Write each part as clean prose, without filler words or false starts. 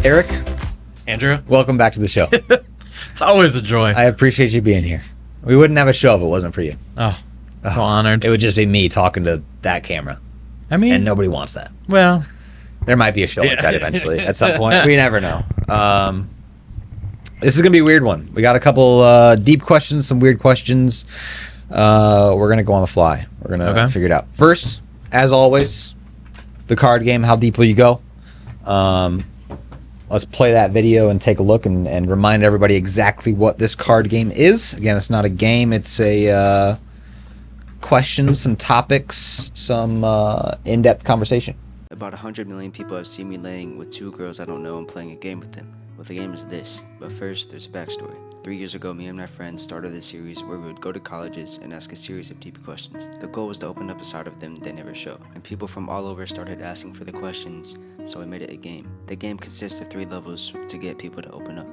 Eric, Andrew, welcome back to the show. it's always a joy. I appreciate you being here. We wouldn't have a show if it wasn't for you. Oh, so honored. It would just be me talking to that camera, I mean, and nobody wants that. well, There might be a show like that eventually at some point. We never know. This is going to be a weird one. We got a couple deep questions, some weird questions. We're going to go on the fly. We're going to figure it out. First, as always, the card game. How deep will you go? Let's play that video and take a look and remind everybody exactly what this card game is. Again, it's not a game. It's a questions, some topics, some in-depth conversation. About 100 million people have seen me laying with two girls I don't know and playing a game with them. Well, the game is this, but first, there's a backstory. 3 years ago, me and my friends started this series where we would go to colleges and ask a series of deep questions. The goal was to open up a side of them they never show, and people from all over started asking for the questions, so we made it a game. The game consists of 3 levels to get people to open up.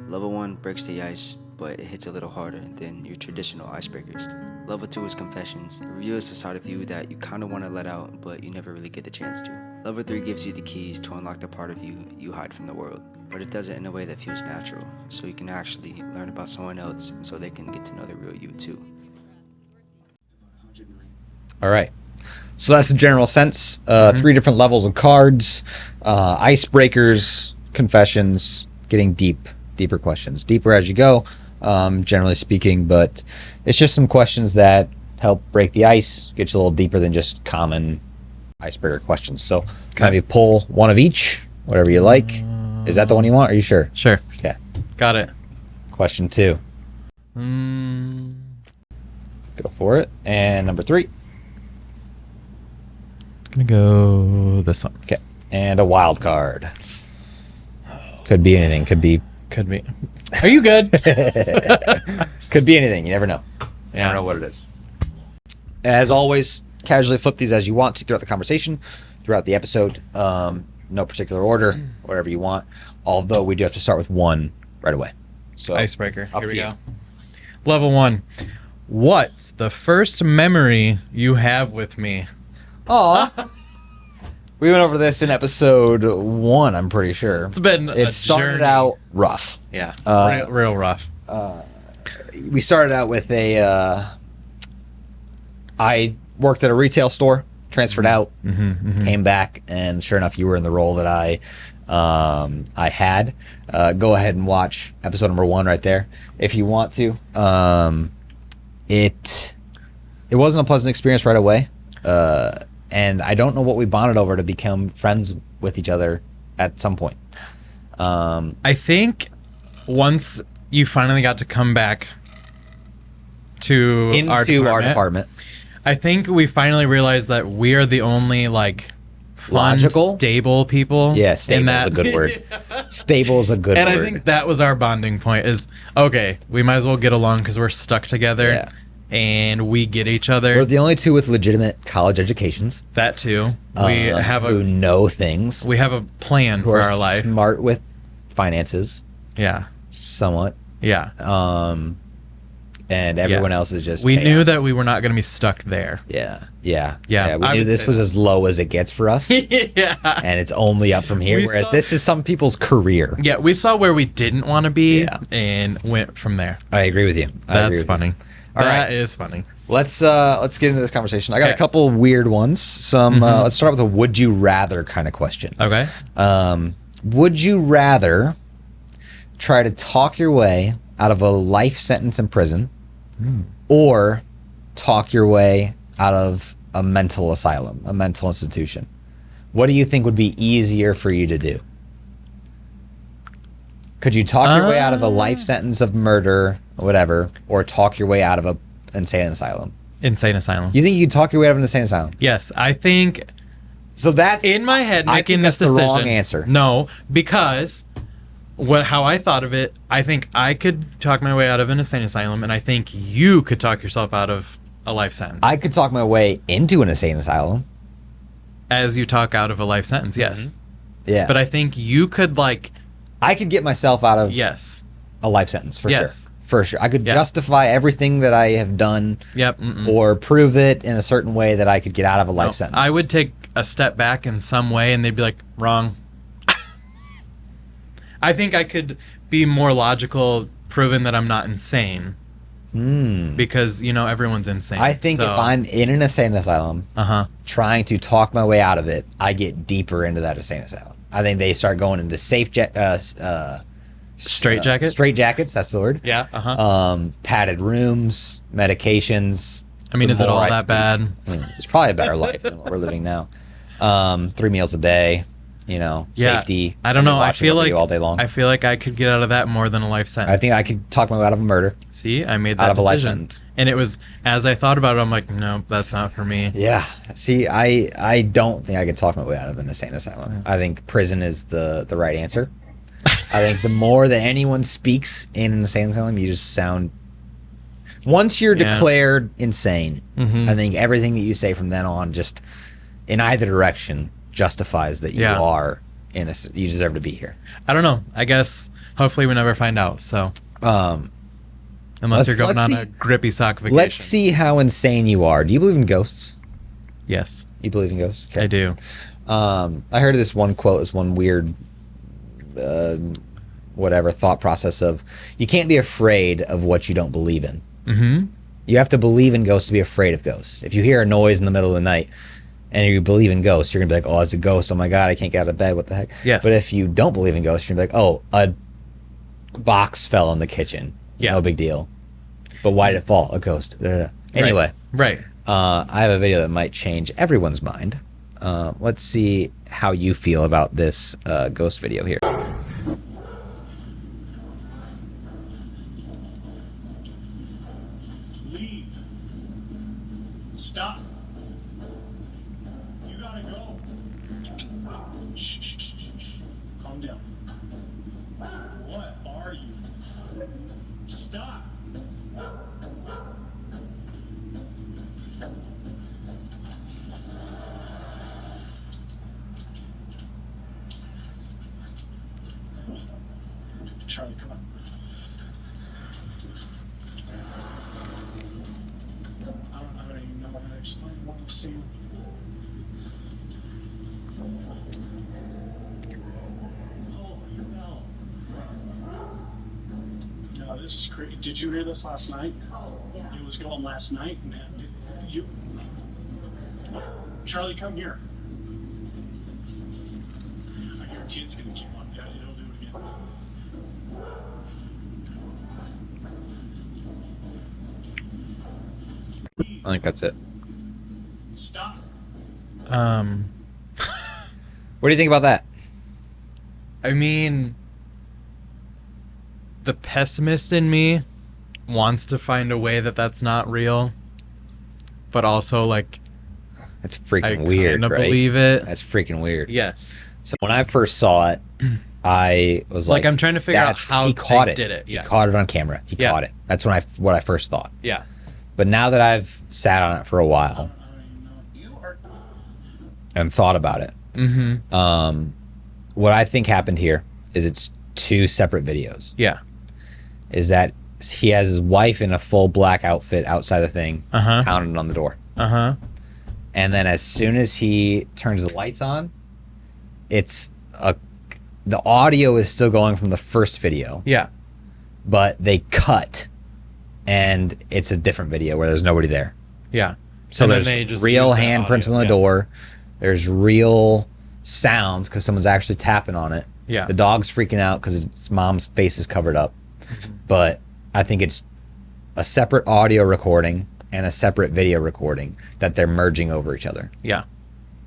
Level 1 breaks the ice, but it hits a little harder than your traditional icebreakers. Level 2 is confessions. It reveals a side of you that you kinda wanna let out, but you never really get the chance to. Level 3 gives you the keys to unlock the part of you you hide from the world, but it does it in a way that feels natural, so you can actually learn about someone else and so they can get to know the real you too. All right. So that's the general sense. 3 different levels of cards, icebreakers, confessions, getting deeper questions. Deeper as you go, generally speaking, but it's just some questions that help break the ice, get you a little deeper than just common icebreaker questions. So can I have you pull one of each, whatever you like? Is that the one you want? Are you sure? Sure. Okay. Got it. Question 2. Go for it. And number 3. Gonna go this one. Okay. And a wild card. Could be anything. Could be. Are you good? Could be anything. You never know. You Yeah. never know what it is. As always, casually flip these as you want to throughout the conversation, throughout the episode. No particular order, whatever you want. Although we do have to start with one right away. So Icebreaker. up Here to we you. go. Level 1. What's the first memory you have with me? Aw. We went over this in episode 1, I'm pretty sure. It's been It started journey. out rough. Yeah. Uh, real rough. We started out with I worked at a retail store, transferred out, came back, and sure enough, you were in the role that I had. Go ahead and watch episode number 1 right there if you want to. It wasn't a pleasant experience right away, and I don't know what we bonded over to become friends with each other at some point. I think once you finally got to come back to Into our department. I think we finally realized that we are the only like fun, Logical? stable people. Yeah, stable is a good word. Stable is a good And word. I think that was our bonding point is, okay, we might as well get along because we're stuck together Yeah. and we get each other. We're the only 2 with legitimate college educations. That too. We have who know things. we have a plan Who for are our life. smart with finances, Yeah. somewhat. Yeah. And everyone else is just We chaos. knew that we were not going to be stuck there. Yeah. Yeah, We I knew would this say was that. as low as it gets for us, Yeah. and it's only up from here. We Whereas saw- this is some people's career. Yeah, we saw where we didn't want to be Yeah. and went from there. I agree with you. That's funny. All That right. is funny. Let's get into this conversation. I got a Okay. couple weird ones. Some. Let's start with a would you rather kind of question. Okay. Would you rather try to talk your way out of a life sentence in prison, or talk your way out of a mental asylum, a mental institution? What do you think would be easier for you to do? Could you talk your way out of a life sentence of murder, or whatever, or talk your way out of a insane asylum? Insane asylum. You think you could talk your way out of an insane asylum? Yes, I think So that's in my head I making think this that's the decision. wrong answer. No, because how I thought of it, I think I could talk my way out of an insane asylum, and I think you could talk yourself out of a life sentence. I could talk my way into an insane asylum. As you talk out of a life sentence, yes. Yeah, But I think you could like, I could get myself out of yes. a life sentence for Yes. sure. For sure, I could Yeah. justify everything that I have done, Yep. Mm-mm. or prove it in a certain way that I could get out of a life No, sentence. I would take a step back in some way, and they'd be like, wrong. I think I could be more logical, proving that I'm not insane. Because, you know, everyone's insane. I think if I'm in an insane asylum, trying to talk my way out of it, I get deeper into that insane asylum. I think they start going into straight jackets. Straight jackets. That's the word. Yeah. Padded rooms, medications. I mean, is it all that bad? I mean, it's probably a better life than what we're living now. 3 meals a day. You know, safety. I don't know. I feel like all day long. I feel like I could get out of that more than a life sentence. I think I could talk my way out of a murder. See, I made that out of decision. a life sentence. And it was, as I thought about it, I'm like, no, that's not for me. Yeah. See, I don't think I could talk my way out of an insane asylum. I think prison is the right answer. I think the more that anyone speaks in an insane asylum, you just sound. Once you're declared insane, I think everything that you say from then on, just in either direction, justifies that you are innocent. You deserve to be here. I don't know. I guess hopefully we never find out. So, unless you're going on a grippy sock vacation. Let's see how insane you are. Do you believe in ghosts? Yes. You believe in ghosts? Okay. I do. I heard this one quote, this one weird, whatever thought process of you can't be afraid of what you don't believe in. You have to believe in ghosts to be afraid of ghosts. If you hear a noise in the middle of the night, and you believe in ghosts, you're gonna be like, oh, it's a ghost. Oh my God, I can't get out of bed. What the heck? Yes. But if you don't believe in ghosts, you're gonna be like, oh, a box fell in the kitchen. Yeah. No big deal. But why did it fall? A ghost. Anyway. Right. I have a video that might change everyone's mind. Let's see how you feel about this ghost video here. Leave. Stop. Shh. Calm down. What are you? Stop. Charlie, come on. I don't even know how to explain what I'm seeing. No, this is crazy. Did you hear this last night? Oh, yeah. It was going last night. You, Charlie, come here. I guarantee it's gonna keep on. Yeah, it'll do it again. I think that's it. Stop. What do you think about that? I mean, the pessimist in me wants to find a way that that's not real, but also like That's freaking I weird, kind of right? believe it. That's freaking weird. Yes. So when I first saw it, I was like, I'm trying to figure out how he caught they it. did it. He Yeah. caught it on camera. He caught it. That's what I first thought. Yeah. But now that I've sat on it for a while and thought about it, what I think happened here is it's two separate videos. Yeah. Is that he has his wife in a full black outfit outside the thing, pounding on the door. And then as soon as he turns the lights on, the audio is still going from the first video. Yeah. But they cut, and it's a different video where there's nobody there. Yeah. So And then there's they just real use that handprints audio, on the door. There's real sounds because someone's actually tapping on it. Yeah. The dog's freaking out because its mom's face is covered up. But I think it's a separate audio recording and a separate video recording that they're merging over each other. Yeah.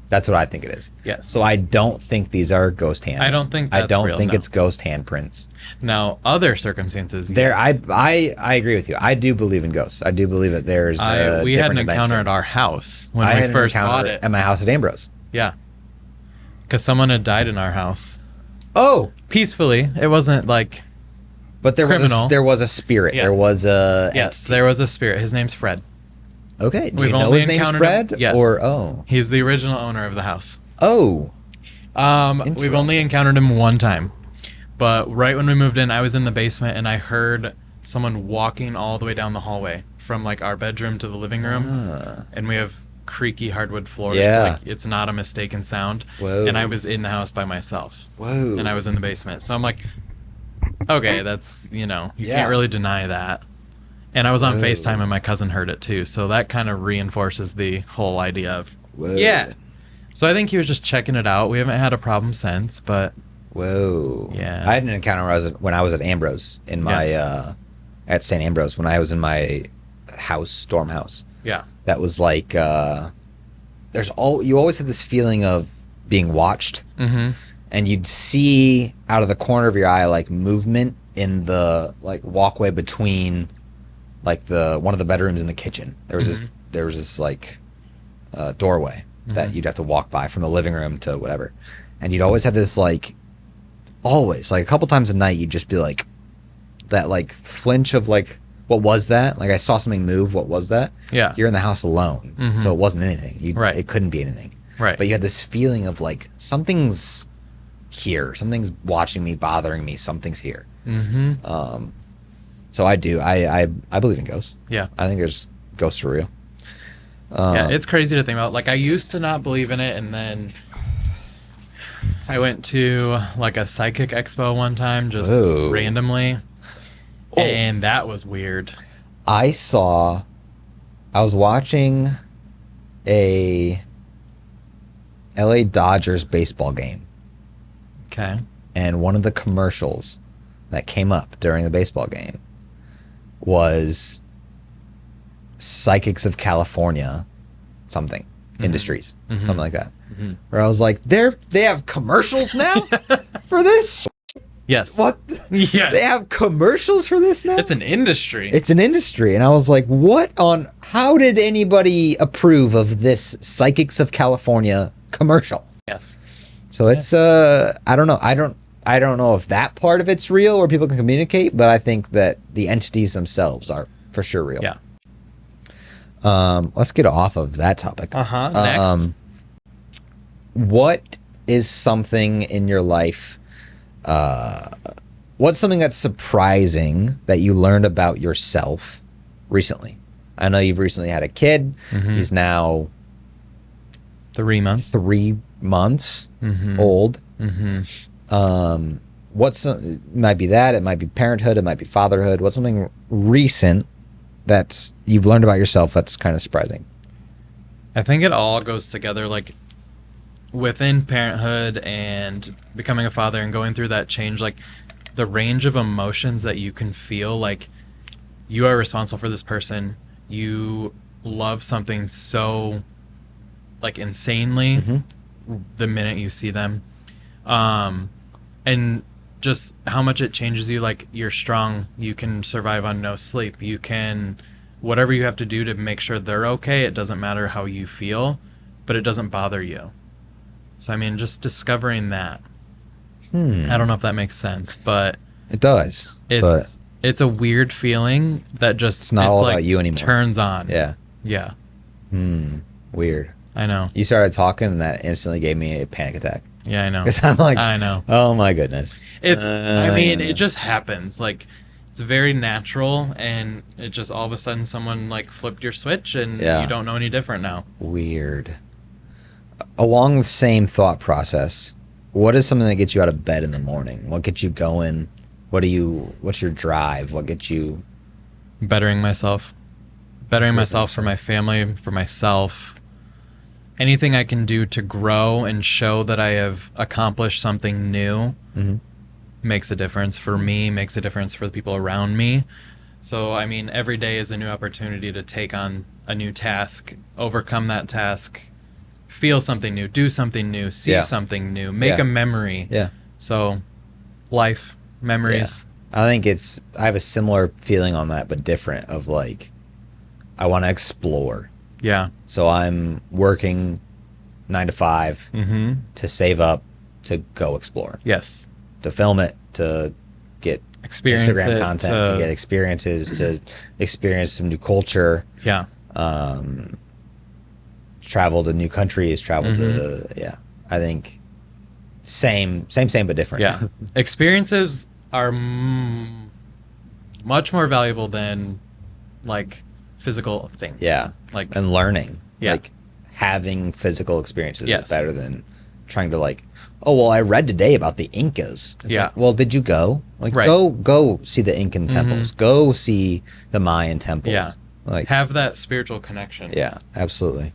That's what I think it is. Yes. So I don't think these are ghost hands. I don't think that's I don't real, think no. it's ghost handprints. Now, other circumstances. There, yes. I agree with you. I do believe in ghosts. I do believe that there's. We had an different encounter dimension. at our house when I had we an first encounter bought it. at my house at Ambrose. Yeah. Because someone had died in our house. Oh, Peacefully. It wasn't like. but there Criminal. was a spirit. Yeah. There was a Yes, entity. there was a spirit. His name's Fred. Okay, do We've you know only his name's encountered Fred? him- yes. Or oh He's the original owner of the house. oh We've only encountered him one time. But right when we moved in, I was in the basement and I heard someone walking all the way down the hallway from like our bedroom to the living room. And we have creaky hardwood floors. Yeah. Like it's not a mistaken sound. Whoa. And I was in the house by myself. Whoa. And I was in the basement. So I'm like, Okay, that's, you Yeah. can't really deny that. And I was on Whoa. FaceTime and my cousin heard it too, so that kind of reinforces the whole idea of, Whoa. yeah. So I think he was just checking it out. We haven't had a problem since, but Whoa. Yeah. I had an encounter when I was at Ambrose in my at St. Ambrose when I was in my dorm house. yeah. That was like you always had this feeling of being watched, Mm-hmm. and you'd see out of the corner of your eye like movement in the like walkway between like one of the bedrooms and the kitchen. There was this like doorway that you'd have to walk by from the living room to whatever, and you'd always have this like a couple times a night you'd just be like that like flinch of like, what was that? Like I saw something move. What was that? Yeah. You're in the house alone, so it wasn't anything. Right. It couldn't be anything. Right. But you had this feeling of like something's here, something's watching me, bothering me, something's here. Mm-hmm. So I do. I believe in ghosts. Yeah. I think there's ghosts are real. Yeah, it's crazy to think about. Like, I used to not believe in it, and then I went to like a psychic expo one time, just Whoa. randomly, and that was weird. I was watching a LA Dodgers baseball game, Okay. and one of the commercials that came up during the baseball game was Psychics of California something industries, something like that, where I was like, they have commercials now for this. Yes. What? Yes. They have commercials for this now? It's an industry. It's an industry. And I was like, how did anybody approve of this Psychics of California commercial? Yes. So it's I don't know. I don't know if that part of it's real or people can communicate, but I think that the entities themselves are for sure real. Yeah. Let's get off of that topic. Next. What is something in your life? What's something that's surprising that you learned about yourself recently? I know you've recently had a kid. He's now 3 months. 3 months old. It might be that, it might be parenthood, it might be fatherhood. What's something recent that you've learned about yourself that's kind of surprising? I think it all goes together, like within parenthood and becoming a father and going through that change, like the range of emotions that you can feel, like you are responsible for this person. You love something so like insanely the minute you see them. And just how much it changes you. Like, you're strong, you can survive on no sleep, you can whatever you have to do to make sure they're okay. It doesn't matter how you feel, but it doesn't bother you. So I mean, just discovering that. I don't know if that makes sense, but It does. it's a weird feeling that just It's not all about you anymore. Turns on. Yeah. Weird. I know. You started talking and that instantly gave me a panic attack. Yeah, I know. Because I'm like, I know. Oh my goodness. It just happens. Like, it's very natural, and it just all of a sudden someone like flipped your switch, and you don't know any different now. Weird. Along the same thought process, what is something that gets you out of bed in the morning? What gets you going? What's your drive? What gets you? Bettering myself for my family, for myself. Anything I can do to grow and show that I have accomplished something new makes a difference for me, makes a difference for the people around me. So, I mean, every day is a new opportunity to take on a new task, overcome that task, feel something new, do something new, see something new, make a memory. Yeah. So, life, memories. I think I have a similar feeling on that, but different, of like, I want to explore. Yeah. So I'm working 9 to 5 to save up to go explore. Yes. To film it, to get Instagram content, to get experiences, to experience some new culture. Yeah. Travel to new countries, to I think same but different. Yeah. Experiences are much more valuable than like physical things. Yeah. Like, and learning. Yeah. Like having physical experiences is better than trying to like, oh well, I read today about the Incas. It's Yeah. like, well, did you go? Like, Right. go see the Incan temples. Go see the Mayan temples. Yeah. Like, Have that spiritual connection. yeah, absolutely.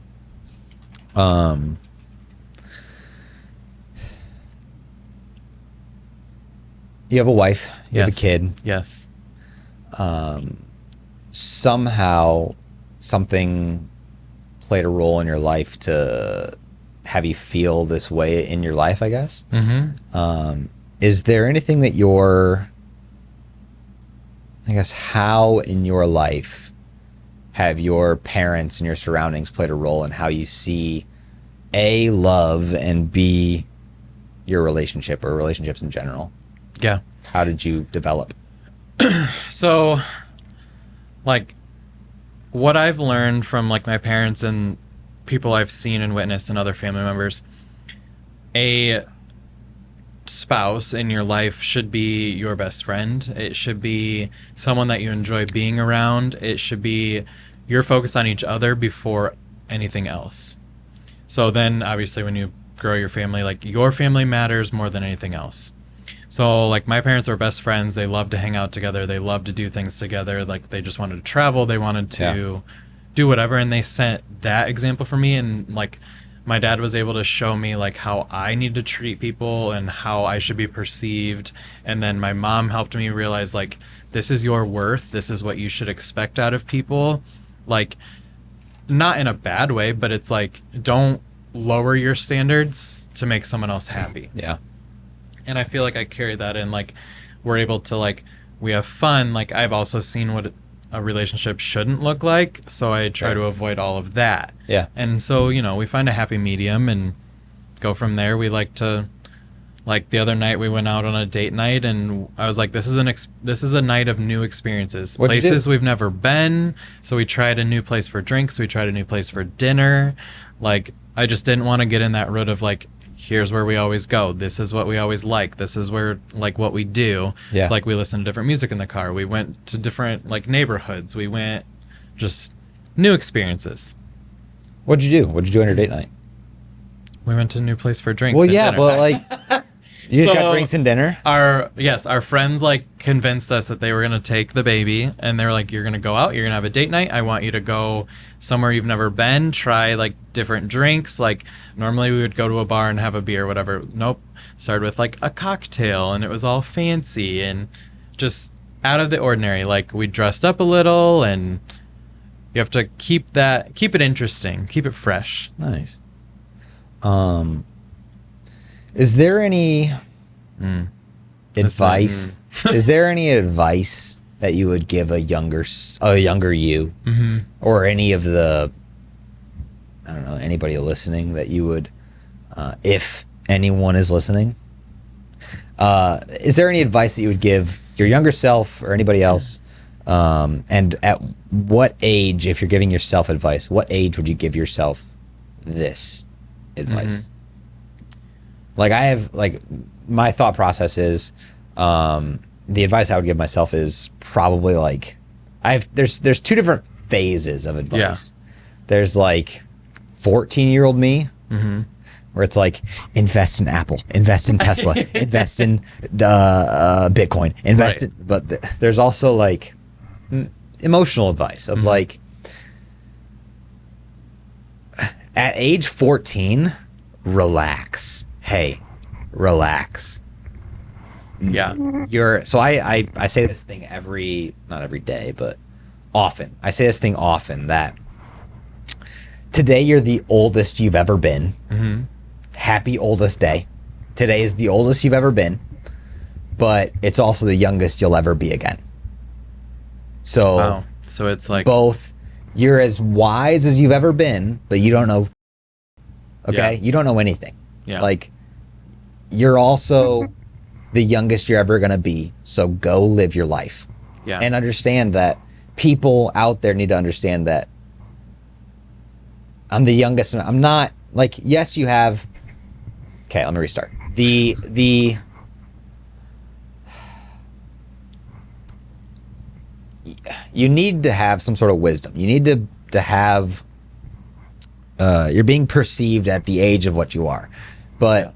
You have a wife. You have a kid. Yes. Somehow something played a role in your life to have you feel this way in your life, I guess. Is there anything that how in your life have your parents and your surroundings played a role in how you see A, love, and B, your relationship or relationships in general? Yeah. How did you develop? So, like, what I've learned from like my parents and people I've seen and witnessed and other family members, a spouse in your life should be your best friend. It should be someone that you enjoy being around. It should be you're focused on each other before anything else. So then obviously when you grow your family, like your family matters more than anything else. So like my parents were best friends. They loved to hang out together. They loved to do things together. Like they just wanted to travel. They wanted to do whatever. And they set that example for me. And like my dad was able to show me like how I need to treat people and how I should be perceived. And then my mom helped me realize like, this is your worth. This is what you should expect out of people. Like not in a bad way, but it's like, don't lower your standards to make someone else happy. Yeah. And I feel like I carry that in, like, we're able to, like, we have fun. Like, I've also seen what a relationship shouldn't look like, so I try to avoid all of that. Yeah. And so, you know, we find a happy medium and go from there. We like to, like, the other night we went out on a date night, and I was like, this is a night of new experiences. What'd you do? Places we've never been. So we tried a new place for drinks. We tried a new place for dinner. Like, I just didn't want to get in that rut of, like, here's where we always go. This is what we always like. This is where, like, what we do. Yeah. It's like we listen to different music in the car. We went to different, like, neighborhoods. We went just new experiences. What'd you do? What'd you do on your date night? We went to a new place for drinks. Well, and yeah, dinner. but like, you just got So- drinks and dinner? Our friends like convinced us that they were gonna take the baby, and they were like, "You're gonna go out. You're gonna have a date night. I want you to go somewhere you've never been. Try like different drinks. Like normally we would go to a bar and have a beer, or whatever. Nope. Started with like a cocktail, and it was all fancy and just out of the ordinary. Like we dressed up a little, and you have to keep it interesting, keep it fresh. Nice. Is there any advice? Is there any advice that you would give a younger you, or any of the, I don't know, anybody listening that you would, if anyone is listening, is there any advice that you would give your younger self or anybody else? And at what age, if you're giving yourself advice, what age would you give yourself this advice? Like I have, like my thought process is, the advice I would give myself is probably like, there's two different phases of advice. Yeah. There's like 14-year-old me, where it's like, invest in Apple, invest in Tesla, invest in Bitcoin, invest in, but there's also like emotional advice of like, at age 14, relax. Hey, relax. Yeah. So I say this thing not every day, but often. I say this thing often that today you're the oldest you've ever been. Happy oldest day. Today is the oldest you've ever been, but it's also the youngest you'll ever be again. So, Wow. So it's like both, you're as wise as you've ever been, but you don't know. Okay? Yeah. You don't know anything. Yeah. Like, you're also the youngest you're ever going to be. So go live your life. Yeah. And understand that people out there need to understand that I'm the youngest. I'm not, like, yes, you have. Okay, let me restart. You need to have some sort of wisdom. You need to have, you're being perceived at the age of what you are. but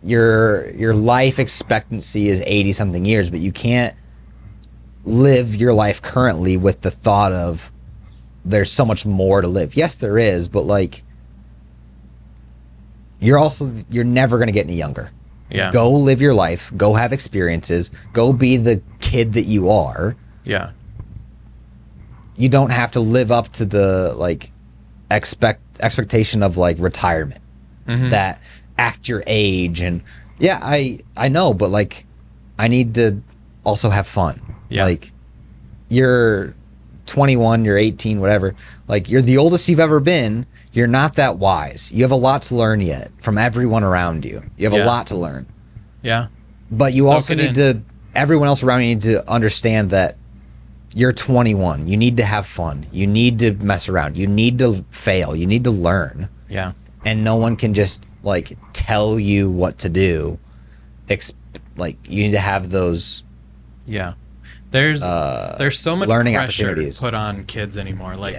your life expectancy is 80 something years, but you can't live your life currently with the thought of there's so much more to live. Yes, there is, but like you're never going to get any younger. Yeah. Go live your life, go have experiences, go be the kid that you are. Yeah. You don't have to live up to the like expectation of like retirement. That act your age, and yeah, I know, but like I need to also have fun. Yeah. Like you're 21, you're 18, whatever. Like you're the oldest you've ever been. You're not that wise. You have a lot to learn yet from everyone around you. You have a lot to learn. Yeah. But you Soak also it need to, everyone else around you need to understand that you're 21. You need to have fun. You need to mess around. You need to fail. You need to learn. Yeah. And no one can just like tell you what to do. Like you need to have those. Yeah. There's so much learning pressure opportunities put on kids anymore. Like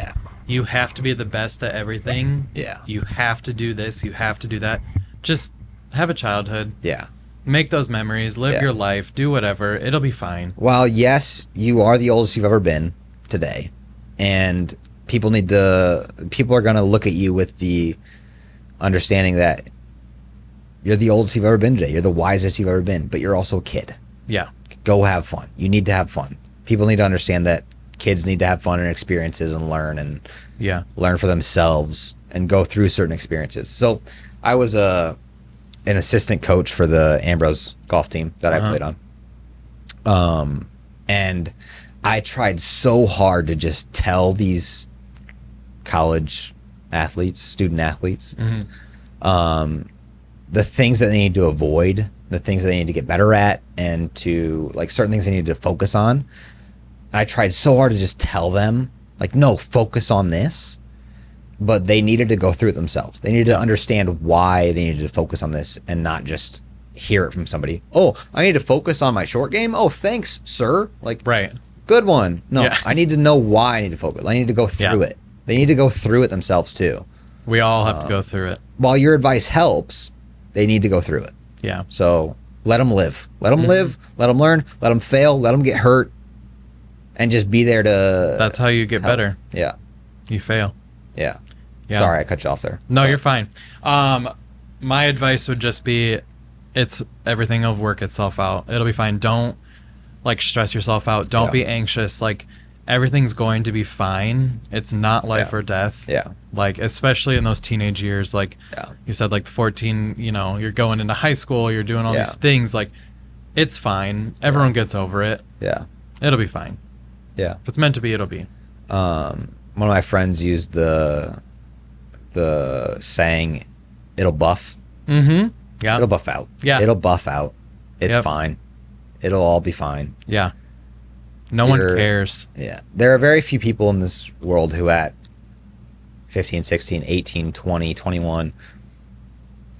you have to be the best at everything. Yeah. You have to do this. You have to do that. Just have a childhood. Yeah. Make those memories. Live your life. Do whatever. It'll be fine. Well, yes, you are the oldest you've ever been today, and people are gonna look at you with the understanding that you're the oldest you've ever been today. You're the wisest you've ever been, but you're also a kid. Yeah. Go have fun. You need to have fun. People need to understand that kids need to have fun and experiences and learn learn for themselves and go through certain experiences. So I was an assistant coach for the Ambrose golf team that I played on. And I tried so hard to just tell these college athletes, student athletes, the things that they need to avoid, the things that they need to get better at, and to like certain things they need to focus on. And I tried so hard to just tell them, like, no, focus on this. But they needed to go through it themselves. They needed to understand why they needed to focus on this and not just hear it from somebody. Oh, I need to focus on my short game? Oh, thanks, sir. Like, right. Good one. No, I need to know why I need to focus. I need to go through it. They need to go through it themselves too. We all have to go through it. While your advice helps, they need to go through it. Yeah. So let them live. Let them live. Let them learn. Let them fail. Let them get hurt. And just be there to... That's how you get better. Yeah. You fail. Yeah. Yeah. Sorry, I cut you off there. No, you're fine. My advice would just be, everything will work itself out. It'll be fine. Don't like stress yourself out. Don't be anxious. Like everything's going to be fine. It's not life or death. Yeah. Like especially in those teenage years, like you said, like 14, you're going into high school, you're doing all these things. Like it's fine. Everyone gets over it. Yeah. It'll be fine. Yeah. If it's meant to be, it'll be. One of my friends used the saying, "It'll buff." Mm-hmm. Yeah. It'll buff out. Yeah. It'll buff out. It's fine. It'll all be fine. Yeah. No one cares. Yeah. There are very few people in this world who at 15, 16, 18, 20, 21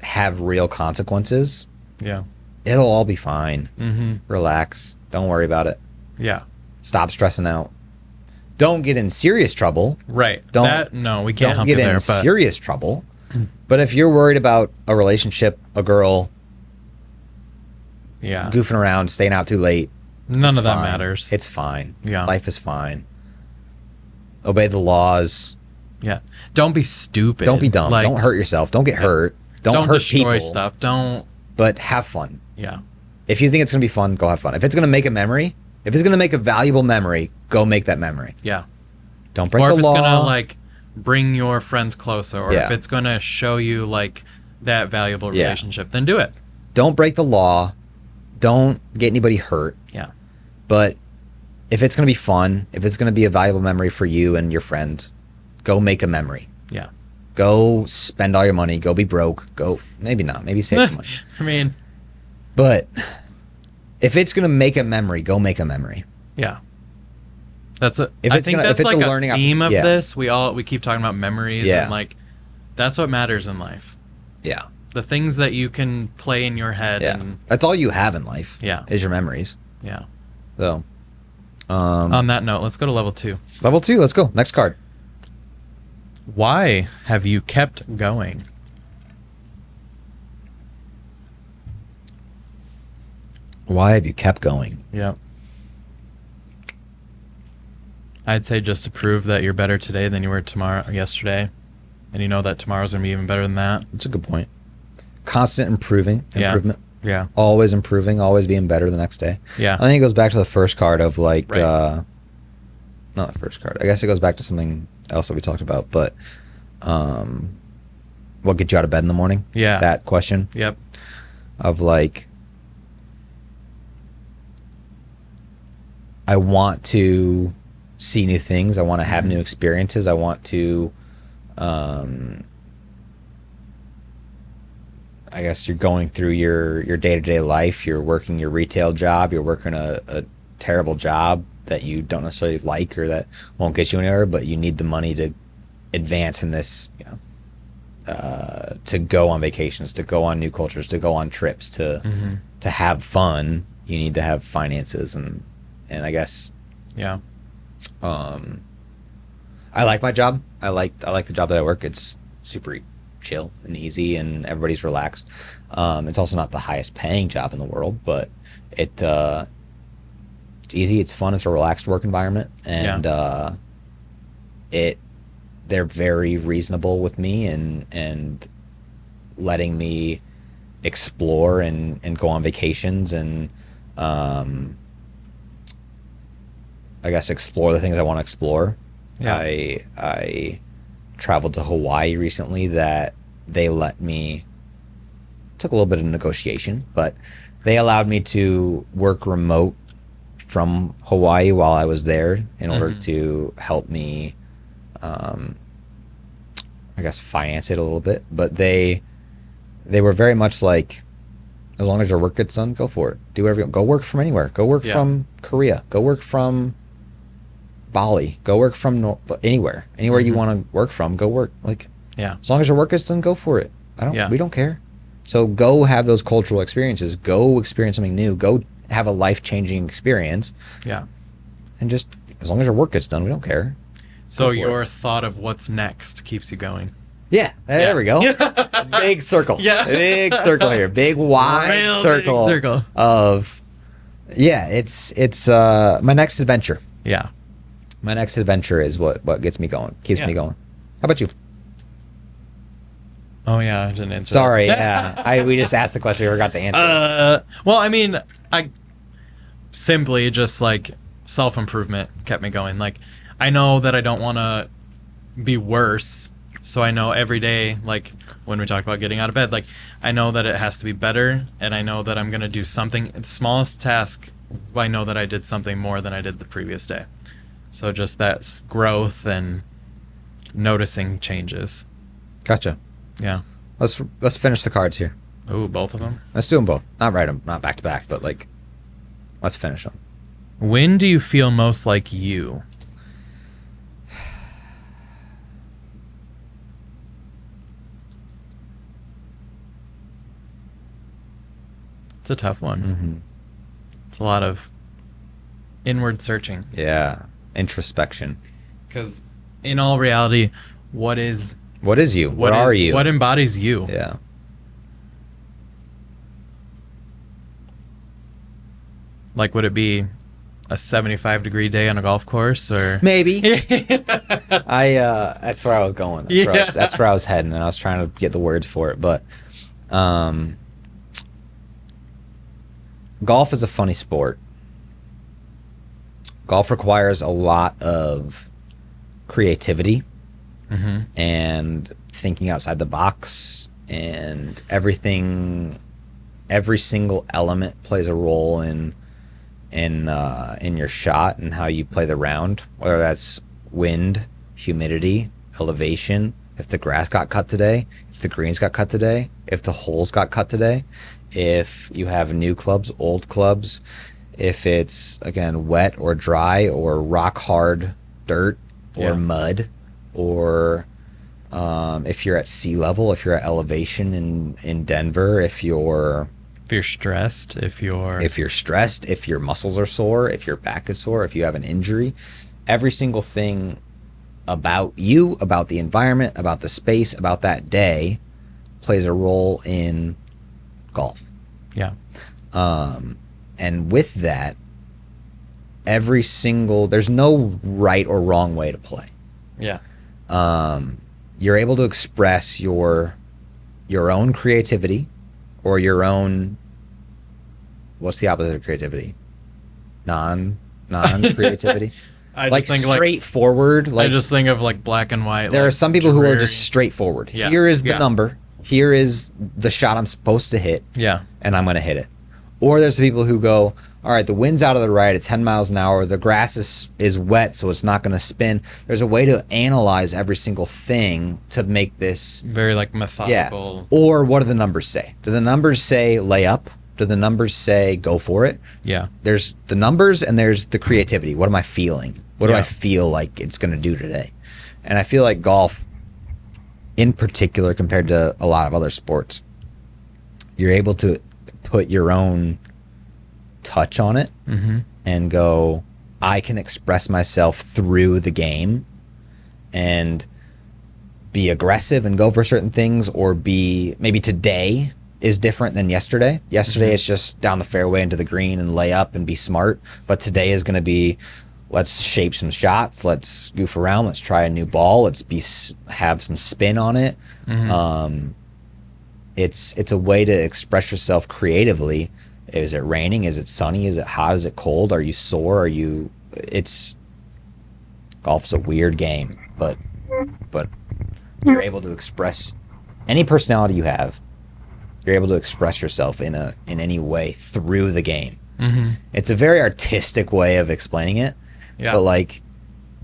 have real consequences. Yeah. It'll all be fine. Mm-hmm. Relax. Don't worry about it. Yeah. Stop stressing out. Don't get in serious trouble. Right. We can't help get you there. in serious trouble. But if you're worried about a relationship, a girl, goofing around, staying out too late, none of that matters. It's fine. Yeah. Life is fine. Obey the laws. Yeah. Don't be stupid. Don't be dumb. Like, don't hurt yourself. Don't get hurt. Don't hurt destroy people. stuff. Don't. But have fun. Yeah. If you think it's going to be fun, go have fun. If it's going to make a memory, if it's going to make a valuable memory, go make that memory. Yeah. Don't break the law. Or if it's going to like bring your friends closer, or if it's going to show you like that valuable relationship, then do it. Don't break the law. Don't get anybody hurt. Yeah. But if it's going to be fun, if it's going to be a valuable memory for you and your friend, go make a memory. Yeah. Go spend all your money. Go be broke. Go, maybe not. Maybe save some money. I mean. But if it's going to make a memory, go make a memory. Yeah. That's a. If I it's think gonna, that's if it's like a learning theme of yeah. this. We keep talking about memories and like that's what matters in life. Yeah. The things that you can play in your head. Yeah. And that's all you have in life. Yeah. Is your memories. Yeah. So. On that note, let's go to level 2. Level 2. Let's go. Next card. Why have you kept going? Why have you kept going? Yep. I'd say just to prove that you're better today than you were yesterday, and you know that tomorrow's gonna be even better than that. That's a good point. Constant improvement. Yeah. Always improving, always being better the next day. Yeah. I think it goes back to the first card of like, Right. not the first card. I guess it goes back to something else that we talked about, but what gets you out of bed in the morning? Yeah. That question Yep. of like, I want to see new things. I want to have new experiences. I want to, I guess you're going through your day-to-day life. You're working your retail job. You're working a terrible job that you don't necessarily like or that won't get you anywhere, but you need the money to advance in this, to go on vacations, to go on new cultures, to go on trips, to have fun. You need to have finances, and I guess, Yeah. I like my job. I like the job that I work. It's super chill and easy, and everybody's relaxed. It's also not the highest paying job in the world, but it's easy. It's fun. It's a relaxed work environment, and they're very reasonable with me and letting me explore and go on vacations and I guess explore the things I want to explore. Yeah. I traveled to Hawaii recently that they let me, took a little bit of negotiation, but they allowed me to work remote from Hawaii while I was there in order to help me, I guess, finance it a little bit. But they were very much like, as long as your work gets done, go for it. Do whatever you want. Go work from anywhere. Go work from Korea. Go work from Bali. Go work from anywhere you want to work from. Go work. Like, as long as your work gets done, go for it. We don't care. So go have those cultural experiences. Go experience something new. Go have a life-changing experience. Yeah. And just, as long as your work gets done, we don't care. So your thought of what's next keeps you going. Yeah, there we go. Big circle. Yeah. Big circle here. Big wide Real circle, big circle of, it's my next adventure. Yeah. My next adventure is what gets me going, keeps me going. How about you? Oh yeah, I didn't answer. Sorry, that. we just asked the question, we forgot to answer. Well, I mean, I simply just like self-improvement kept me going. Like, I know that I don't want to be worse, so I know every day, like when we talked about getting out of bed, like I know that it has to be better, and I know that I'm gonna do something. The smallest task, I know that I did something more than I did the previous day. So just that growth and noticing changes. Gotcha. Yeah. Let's finish the cards here. Ooh, both of them? Let's do them both. Not write them, not back to back, but like, let's finish them. When do you feel most like you? It's a tough one. Mm-hmm. It's a lot of inward searching. Yeah. Introspection. Because in all reality, what is you? What are you? What embodies you? Yeah. Like, would it be a 75-degree day on a golf course, or maybe? That's where I was going. That's where I was heading, and I was trying to get the words for it. But golf is a funny sport. Golf requires a lot of creativity and thinking outside the box, and every single element plays a role in your shot and how you play the round, whether that's wind, humidity, elevation, if the grass got cut today, if the greens got cut today, if the holes got cut today, if you have new clubs, old clubs, if it's, again, wet or dry or rock hard dirt or mud, or if you're at sea level, if you're at elevation in Denver, if you're stressed, if your muscles are sore, if your back is sore, if you have an injury, every single thing about you, about the environment, about the space, about that day plays a role in golf. Yeah. And with that, there's no right or wrong way to play. Yeah. You're able to express your own creativity, or your own, what's the opposite of creativity? Non-creativity. I Like just think straightforward. I just think of like black and white. There like are some people who are dreary. just straightforward. Yeah. Here is the number. Here is the shot I'm supposed to hit. Yeah. And I'm going to hit it. Or there's the people who go, all right, the wind's out of the right at 10 miles an hour. The grass is wet, so it's not going to spin. There's a way to analyze every single thing to make this very like methodical. Yeah. Or what do the numbers say? Do the numbers say lay up? Do the numbers say go for it? Yeah. There's the numbers and there's the creativity. What am I feeling? What do I feel like it's going to do today? And I feel like golf, in particular, compared to a lot of other sports, you're able to put your own touch on it and go, I can express myself through the game and be aggressive and go for certain things, or be maybe today is different than yesterday. Yesterday it's just down the fairway into the green and lay up and be smart. But today is going to be, let's shape some shots. Let's goof around. Let's try a new ball. Let's have some spin on it. It's a way to express yourself creatively. Is it raining? Is it sunny? Is it hot? Is it cold? Are you sore? Golf's a weird game, but you're able to express any personality you have. You're able to express yourself in any way through the game. It's a very artistic way of explaining it. Yeah. But like,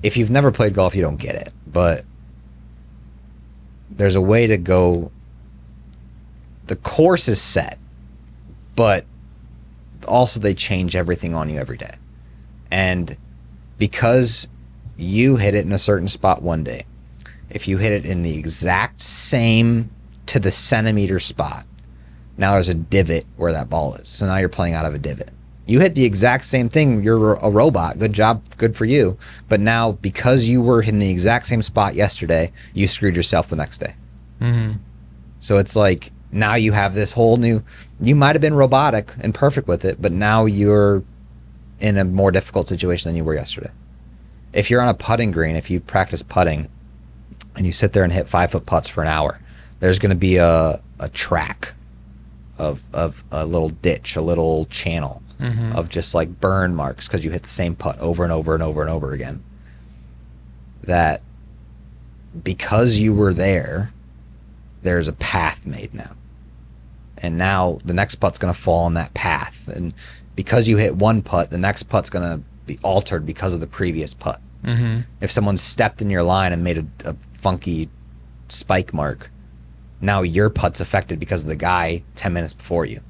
if you've never played golf, you don't get it. But there's a way to go. The course is set, but also they change everything on you every day. And because you hit it in a certain spot one day, if you hit it in the exact same to the centimeter spot, now there's a divot where that ball is. So now you're playing out of a divot. You hit the exact same thing. You're a robot. Good job. Good for you. But now, because you were in the exact same spot yesterday, you screwed yourself the next day. So it's like, now you have this whole new, you might have been robotic and perfect with it, but now you're in a more difficult situation than you were yesterday. If you're on a putting green, if you practice putting and you sit there and hit 5-foot putts for an hour, there's going to be a track of a little ditch, a little channel of just like burn marks because you hit the same putt over and over and over and over again. That because you were there, there's a path made now. And now the next putt's going to fall on that path. And because you hit one putt, the next putt's going to be altered because of the previous putt. If someone stepped in your line and made a funky spike mark, now your putt's affected because of the guy 10 minutes before you.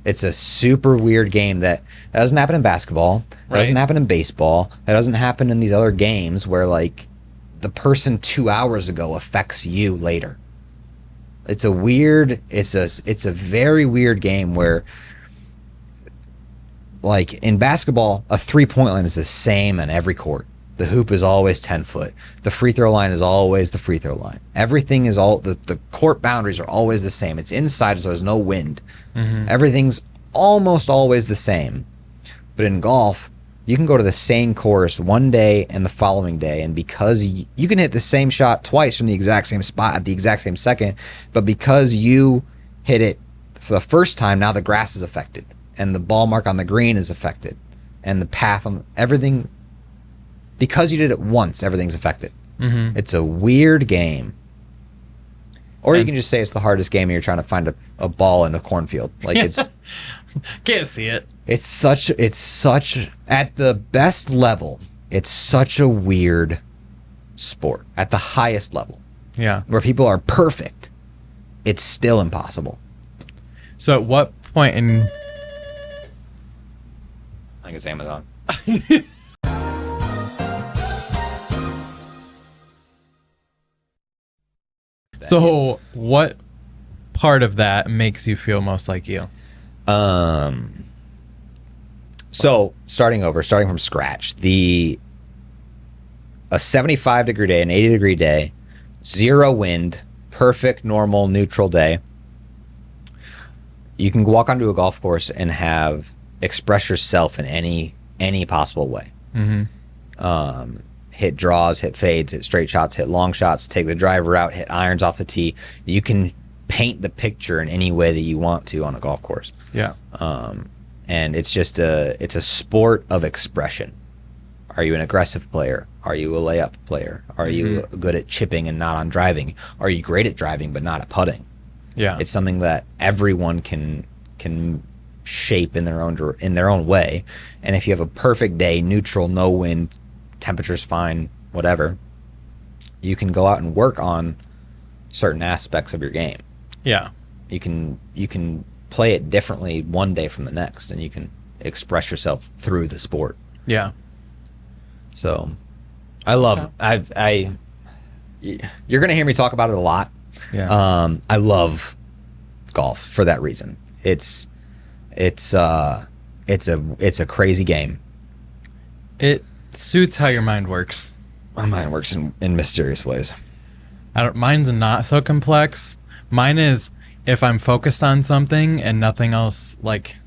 It's a super weird game that doesn't happen in basketball. That doesn't happen in baseball. That doesn't happen in these other games where like the person 2 hours ago affects you later. It's a very weird game where, like in basketball, a 3-point line is the same in every court. The hoop is always 10 foot. The free throw line is always the free throw line. Everything is the court boundaries are always the same. It's inside, so there's no wind. Everything's almost always the same. But in golf, you can go to the same course one day and the following day, and because you can hit the same shot twice from the exact same spot at the exact same second, but because you hit it for the first time, now the grass is affected, and the ball mark on the green is affected, and the path on everything. Because you did it once, everything's affected. It's a weird game. Or you can just say it's the hardest game and you're trying to find a ball in a cornfield. Like it's can't see it. It's such at the best level, it's such a weird sport. At the highest level. Yeah. Where people are perfect, it's still impossible. So at what point in I think it's Amazon. So what part of that makes you feel most like you? So starting from scratch, a 75-degree day, an 80-degree day, 0 wind, perfect, normal, neutral day. You can walk onto a golf course and have express yourself in any possible way. Hit draws, hit fades, hit straight shots, hit long shots, take the driver out, hit irons off the tee. You can paint the picture in any way that you want to on a golf course. Yeah. And it's just it's a sport of expression. Are you an aggressive player? Are you a layup player? Are you good at chipping and not on driving? Are you great at driving but not at putting? Yeah. It's something that everyone can shape in their own way. And if you have a perfect day, neutral, no wind, temperature's fine, whatever, you can go out and work on certain aspects of your game. Yeah. You can play it differently one day from the next, and you can express yourself through the sport. Yeah. So I love you're gonna hear me talk about it a lot. Yeah. I love golf for that reason. It's a crazy game. It suits how your mind works. My mind works in mysterious ways. Mine's not so complex. Mine is, if I'm focused on something and nothing else, like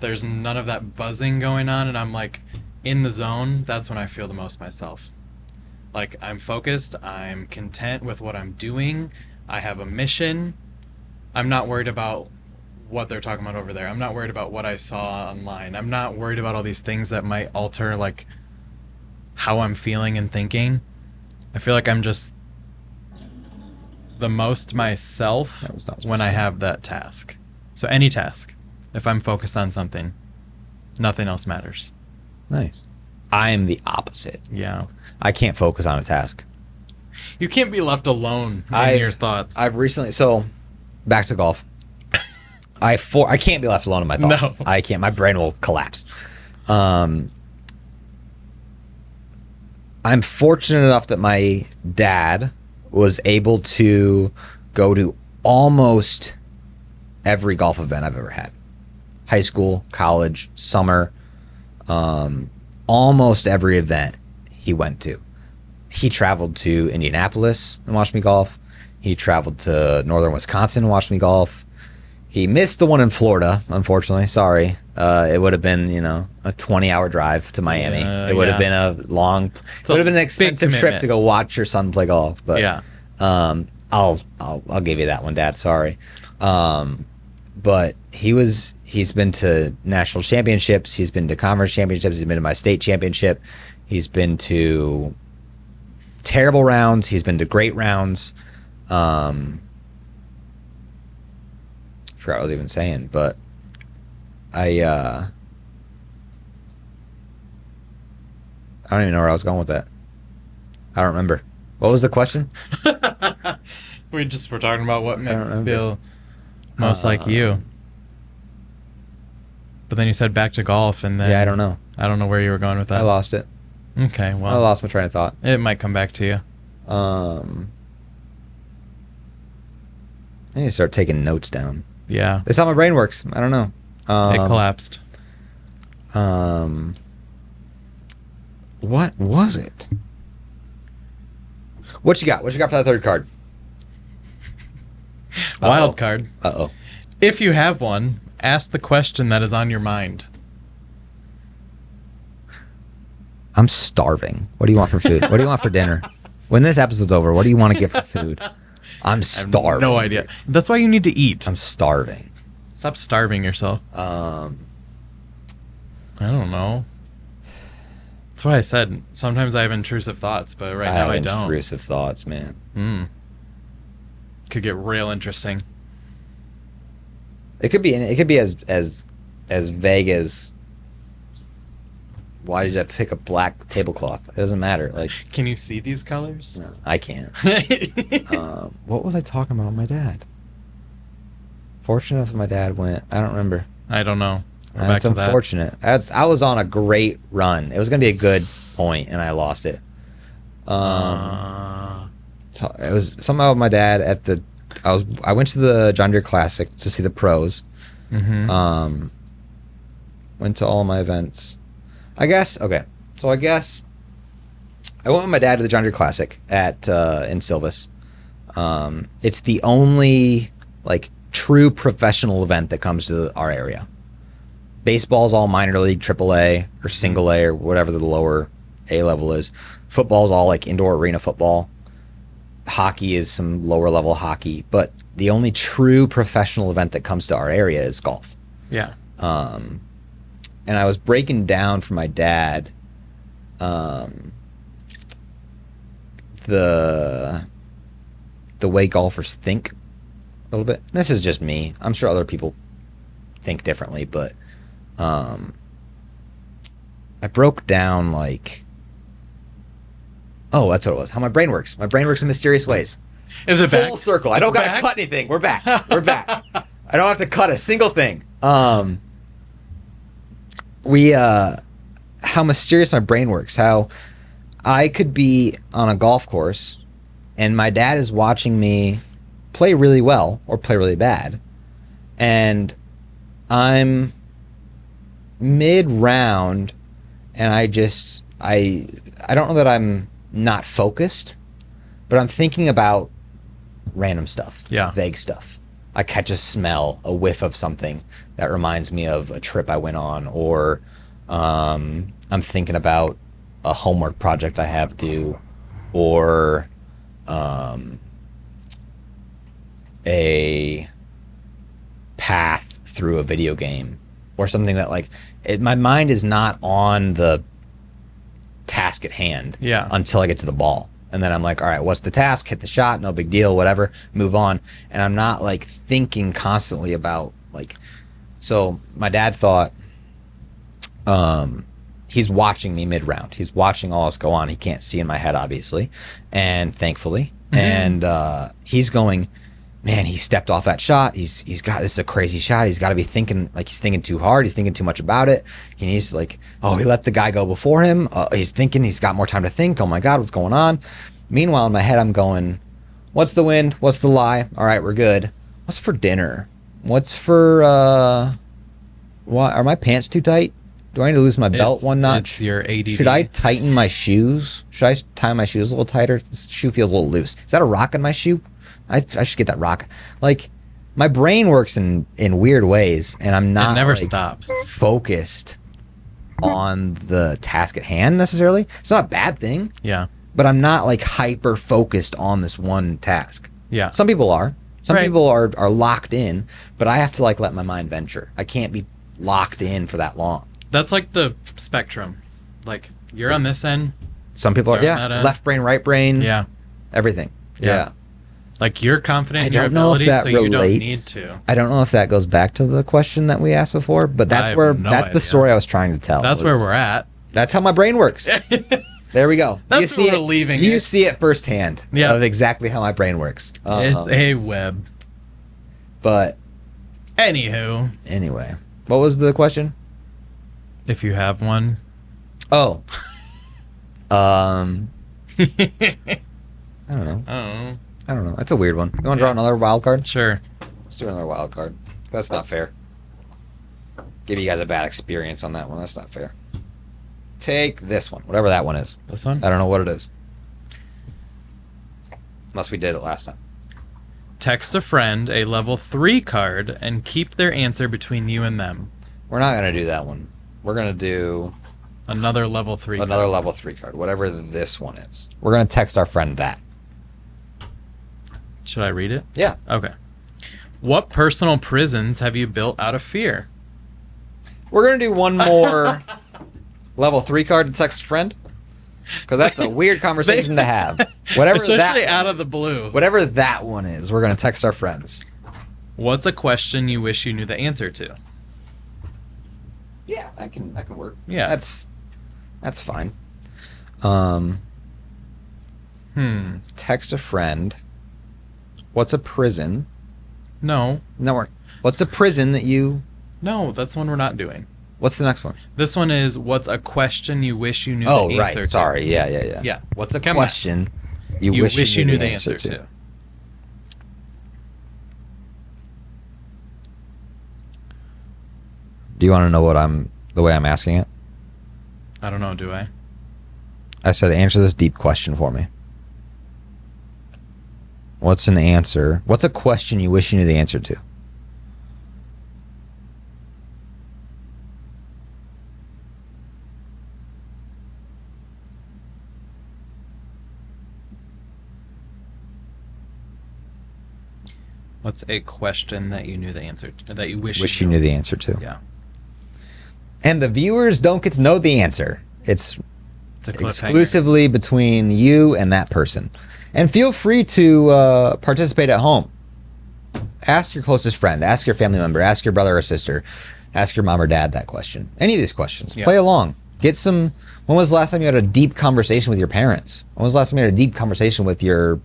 there's none of that buzzing going on and I'm like in the zone, that's when I feel the most myself. Like I'm focused, I'm content with what I'm doing, I have a mission. I'm not worried about what they're talking about over there. I'm not worried about what I saw online. I'm not worried about all these things that might alter like how I'm feeling and thinking. I feel like I'm just the most myself when I have that task. So any task, if I'm focused on something, nothing else matters. Nice. I am the opposite. Yeah. I can't focus on a task. You can't be left alone in your thoughts. I've recently, so back to golf. I can't be left alone in my thoughts. No. I can't. My brain will collapse. I'm fortunate enough that my dad was able to go to almost every golf event I've ever had. High school, college, summer, almost every event he went to. He traveled to Indianapolis and watched me golf. He traveled to northern Wisconsin and watched me golf. He missed the one in Florida, unfortunately. Sorry. It would have been, a 20-hour drive to Miami. It would have been it would have been an expensive trip to go watch your son play golf. But yeah. I'll give you that one, Dad. Sorry. But he's been to national championships. He's been to conference championships. He's been to my state championship. He's been to terrible rounds. He's been to great rounds. Forgot what I was even saying, but I don't even know where I was going with that. I don't remember. What was the question? We're talking about what makes you feel most like you. But then you said back to golf, and then yeah, I don't know. I don't know where you were going with that. I lost it. Okay, well, I lost my train of thought. It might come back to you. I need to start taking notes down. Yeah, that's how my brain works. I don't know. It collapsed. What was it? What you got? What you got for that third card? Wild card. Uh-oh. If you have one, ask the question that is on your mind. I'm starving. What do you want for food? What do you want for dinner? When this episode's over, what do you want to get for food? I'm starving. No idea. That's why you need to eat. I'm starving. Stop starving yourself. I don't know. That's what I said. Sometimes I have intrusive thoughts, but right now I don't. Intrusive thoughts, man. Could get real interesting. It could be as vague as, why did I pick a black tablecloth? It doesn't matter. Like, can you see these colors? No, I can't. What was I talking about with my dad? Fortunate if my dad went. I don't remember. I don't know. That's unfortunate. I was on a great run. It was gonna be a good point, and I lost it. It was somehow my dad at the. I went to the John Deere Classic to see the pros. Mm-hmm. Went to all my events. I guess I went with my dad to the John Deere Classic in Silvis. It's the only true professional event that comes to our area. Baseball's all minor league, triple A or single A or whatever the lower A level is. Football's all like indoor arena football. Hockey is some lower level hockey, but the only true professional event that comes to our area is golf. Yeah. And I was breaking down for my dad the way golfers think a little bit. This is just me. I'm sure other people think differently, but I broke down like, oh, that's what it was. How my brain works. My brain works in mysterious ways. Is it back? Full circle. I don't got to cut anything. We're back. We're back. I don't have to cut a single thing. How mysterious my brain works. How I could be on a golf course and my dad is watching me play really well or play really bad. And I'm mid-round and I don't know that I'm not focused, but I'm thinking about random stuff, vague stuff. I catch a smell, a whiff of something that reminds me of a trip I went on, or I'm thinking about a homework project I have due, or a path through a video game, or something that like my mind is not on the task at hand until I get to the ball. And then I'm like, all right, what's the task? Hit the shot, no big deal, whatever, move on. And I'm not like thinking constantly about like, so my dad thought he's watching me mid-round. He's watching all this go on. He can't see in my head, obviously, and thankfully. And he's going, man, he stepped off that shot. He's got, this is a crazy shot. He's got to be thinking, like he's thinking too hard. He's thinking too much about it. He needs to like, oh, he let the guy go before him. He's thinking he's got more time to think. Oh my God, what's going on? Meanwhile, in my head, I'm going, what's the wind? What's the lie? All right, we're good. What's for dinner? What's for, what, are my pants too tight? Do I need to lose my belt one notch? It's your ADD. Should I tighten my shoes? Should I tie my shoes a little tighter? This shoe feels a little loose. Is that a rock in my shoe? I should get that rock. Like, my brain works in weird ways, and I'm not it never like, stops focused on the task at hand necessarily. It's not a bad thing. Yeah. But I'm not like hyper focused on this one task. Yeah. Some people are. Some people are locked in, but I have to like let my mind venture. I can't be locked in for that long. That's like the spectrum. Like, you're on this end. Some people are, left brain, right brain. Yeah. Everything. Yeah. Like, you're confident in your ability, so you don't need to. I don't know if that goes back to the question that we asked before, but that's the story I was trying to tell. That's where we're at. That's how my brain works. There we go. That's where we're leaving You see it firsthand of exactly how my brain works. It's a web. But anyway, what was the question? If you have one. Oh. I don't know. I don't know. That's a weird one. You want to draw another wild card? Sure. Let's do another wild card. That's not fair. Give you guys a bad experience on that one. That's not fair. Take this one, whatever that one is. This one? I don't know what it is. Unless we did it last time. Text a friend a level 3 card and keep their answer between you and them. We're not going to do that one. We're going to do another level 3 card. Level 3 card, whatever this one is. We're going to text our friend that. Should I read it? Yeah. Okay. What personal prisons have you built out of fear? We're going to do one more level 3 card to text a friend. Because that's a weird conversation to have. Whatever Especially out of the blue. Whatever that one is, we're going to text our friends. What's a question you wish you knew the answer to? Yeah, that can work. Yeah. That's fine. Text a friend. What's a prison? No. What's a prison that you... No, that's one we're not doing. What's the next one? This one is, what's a question you wish you knew the answer to? Oh, right. Sorry. Yeah. Yeah. What's a question you wish you knew the answer to? Do you want to know the way I'm asking it? I don't know, do I? I said, answer this deep question for me. What's an answer? What's a question you wish you knew the answer to? What's a question that you knew the answer to, that you wish you knew the answer to? Yeah. And the viewers don't get to know the answer. It's It's a cliffhanger. exclusively between you and that person. And feel free to participate at home. Ask your closest friend, ask your family member, ask your brother or sister, ask your mom or dad that question. Any of these questions. Yeah. Play along. Get some. When was the last time you had a deep conversation with your parents? When was the last time you had a deep conversation with your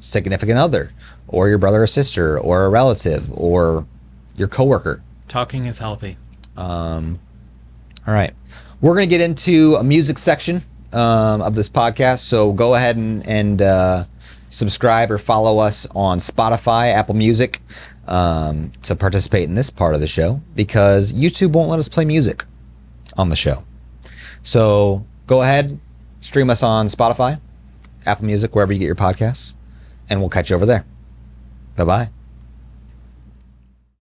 significant other, or your brother or sister, or a relative, or your coworker? Talking is healthy. All right. We're going to get into a music section of this podcast. So go ahead and subscribe or follow us on Spotify, Apple Music, to participate in this part of the show, because YouTube won't let us play music on the show. So go ahead, stream us on Spotify, Apple Music, wherever you get your podcasts, and we'll catch you over there. Bye-bye.